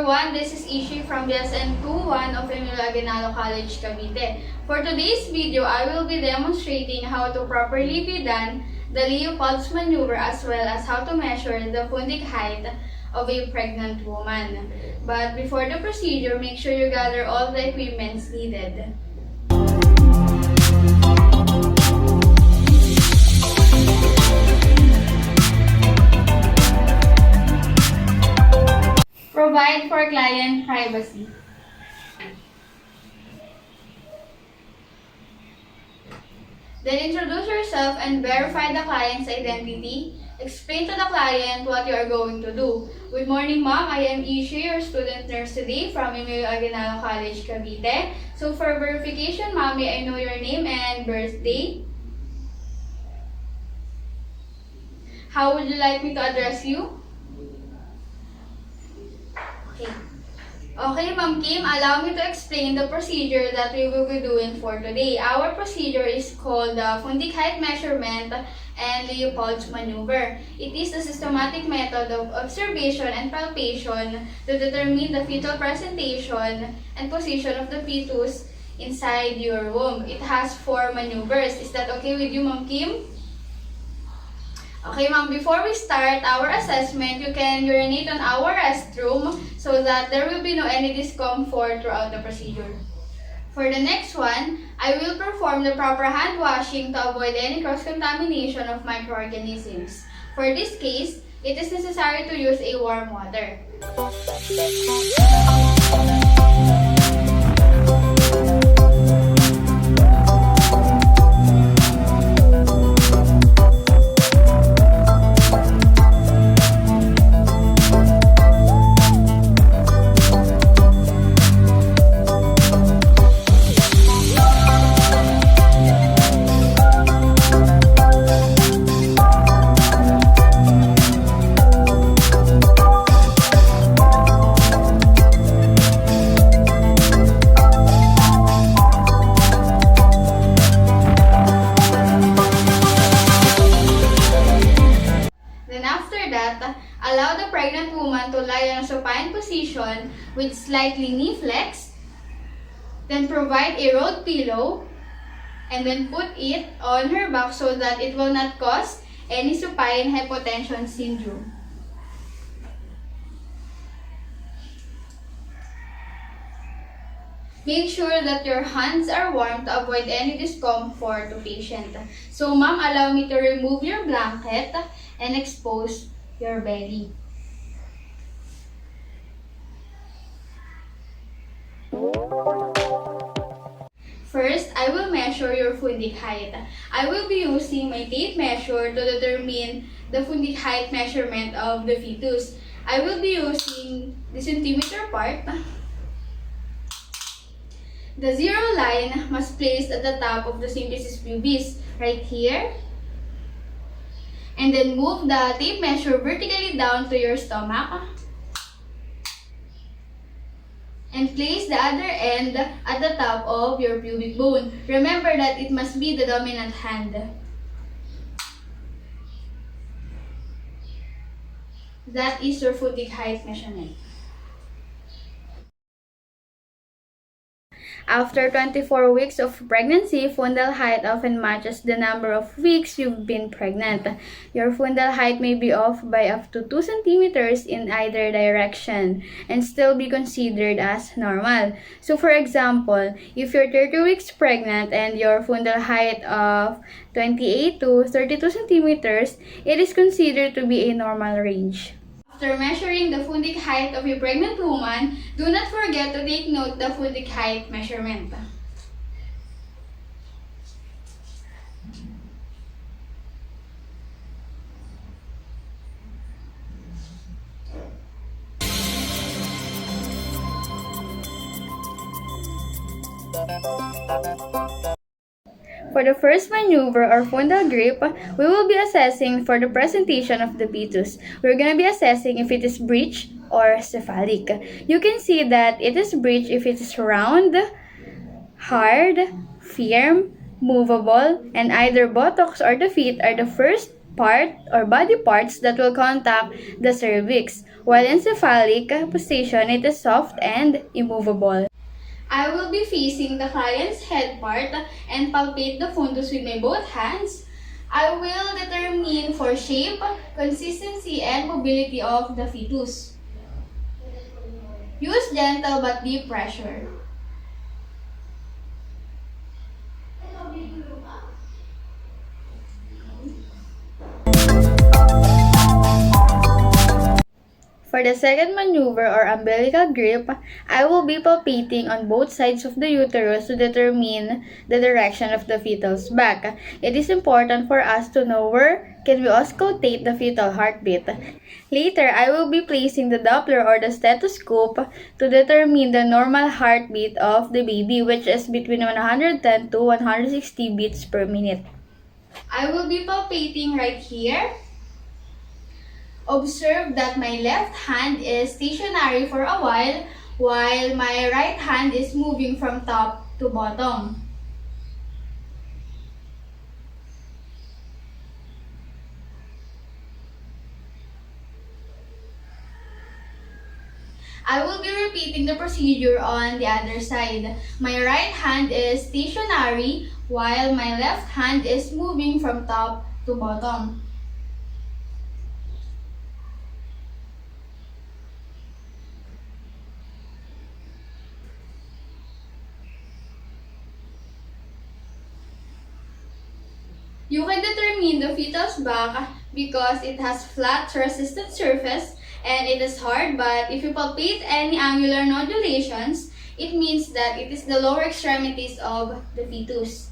everyone, this is Ishi from the SN21 of Emilio Aguinaldo College, Cavite. For today's video, I will be demonstrating how to properly be done the Leopold's maneuver as well as how to measure the FUNDIC height of a pregnant woman. But before the procedure, make sure you gather all the equipments needed. Provide for client privacy. Then introduce yourself and verify the client's identity. Explain to the client what you are going to do. Good morning, ma'am. I am Ishi, your student nurse today from Emilio Aguinaldo College, Cavite. So for verification, ma'am, may I know your name and birthday? How would you like me to address you? Okay, Ma'am Kim, allow me to explain the procedure that we will be doing for today. Our procedure is called the FUNDIC height measurement and Leopold's maneuver. It is a systematic method of observation and palpation to determine the fetal presentation and position of the fetus inside your womb. It has 4 maneuvers. Is that okay with you, Ma'am Kim? Okay, ma'am, before we start our assessment, you can urinate on our restroom so that there will be no any discomfort throughout the procedure. For the next one, I will perform the proper hand washing to avoid any cross-contamination of microorganisms. For this case, it is necessary to use a warm water. Allow the pregnant woman to lie in a supine position with slightly knee flex. Then provide a rolled pillow and then put it on her back so that it will not cause any supine hypotension syndrome. Make sure that your hands are warm to avoid any discomfort to patient. So ma'am, allow me to remove your blanket and expose your belly. First, I will measure your FUNDIC height. I will be using my tape measure to determine the FUNDIC height measurement of the fetus. I will be using the centimeter part. The zero line must place at the top of the symphysis pubis, right here. And then move the tape measure vertically down to your stomach. And place the other end at the top of your pubic bone. Remember that it must be the dominant hand. That is your FUNDIC height measurement. After 24 weeks of pregnancy, fundal height often matches the number of weeks you've been pregnant. Your fundal height may be off by up to 2 centimeters in either direction and still be considered as normal. So for example, if you're 30 weeks pregnant and your fundal height of 28 to 32 centimeters, it is considered to be a normal range. After measuring the FUNDIC height of a pregnant woman, do not forget to take note the FUNDIC height measurement. For the first maneuver or fundal grip, we will be assessing for the presentation of the fetus. We're going to be assessing if it is breech or cephalic. You can see that it is breech if it is round, hard, firm, movable, and either buttocks or the feet are the first part or body parts that will contact the cervix, while in cephalic position, it is soft and immovable. I will be facing the client's head part and palpate the fundus with my both hands. I will determine for shape, consistency, and mobility of the fetus. Use gentle but deep pressure. For the second maneuver or umbilical grip, I will be palpating on both sides of the uterus to determine the direction of the fetal's back. It is important for us to know where can we auscultate the fetal heartbeat. Later, I will be placing the Doppler or the stethoscope to determine the normal heartbeat of the baby, which is between 110 to 160 beats per minute. I will be palpating right here. Observe that my left hand is stationary for a while my right hand is moving from top to bottom. I will be repeating the procedure on the other side. My right hand is stationary while my left hand is moving from top to bottom. You can determine the fetal's back because it has flat resistant surface and it is hard, but if you palpate any angular nodulations, it means that it is the lower extremities of the fetus.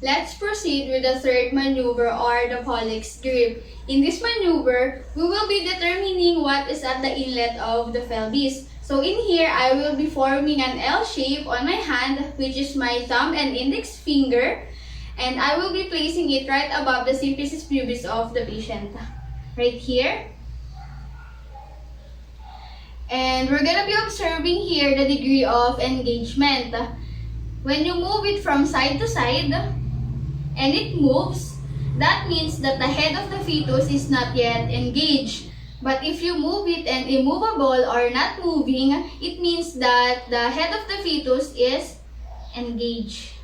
Let's proceed with the third maneuver or the Pollux grip. In this maneuver, we will be determining what is at the inlet of the pelvis. So in here, I will be forming an L shape on my hand, which is my thumb and index finger. And I will be placing it right above the symphysis pubis of the patient. Right here. And we're gonna be observing here the degree of engagement. When you move it from side to side, and it moves, that means that the head of the fetus is not yet engaged. But if you move it and immovable or not moving, it means that the head of the fetus is engaged.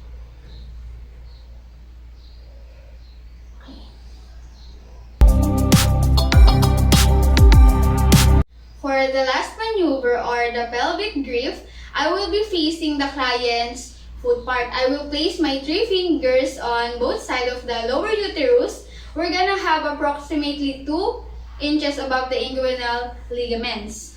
For the last maneuver or the pelvic grip, I will be facing the client's foot part. I will place my 3 fingers on both sides of the lower uterus. We're gonna have approximately 2 inches above the inguinal ligaments.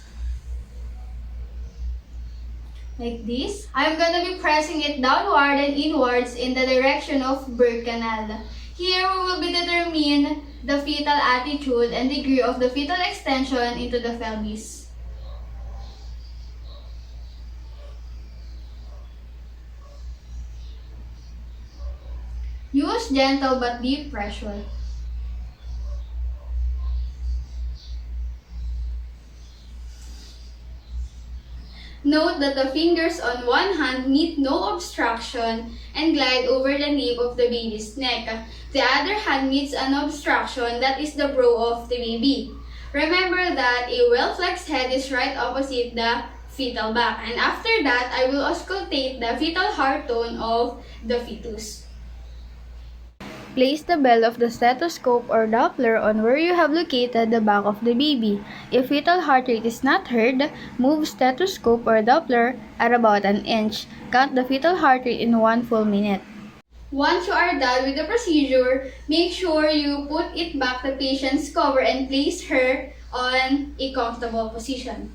Like this. I'm gonna be pressing it downward and inwards in the direction of birth canal. Here we will be determine the fetal attitude and degree of the fetal extension into the pelvis. Use gentle but deep pressure. Note that the fingers on one hand meet no obstruction and glide over the nape of the baby's neck. The other hand meets an obstruction, that is the brow of the baby. Remember that a well-flexed head is right opposite the fetal back. And after that, I will auscultate the fetal heart tone of the fetus. Place the bell of the stethoscope or Doppler on where you have located the back of the baby. If fetal heart rate is not heard, move stethoscope or Doppler at about an inch. Count the fetal heart rate in 1 full minute. Once you are done with the procedure, make sure you put it back the patient's cover and place her on a comfortable position.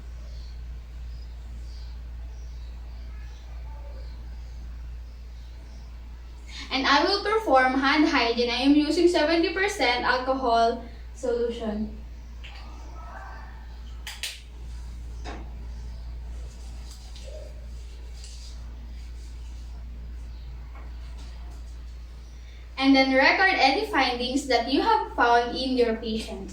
And I will perform hand hygiene. I am using 70% alcohol solution. And then record any findings that you have found in your patient.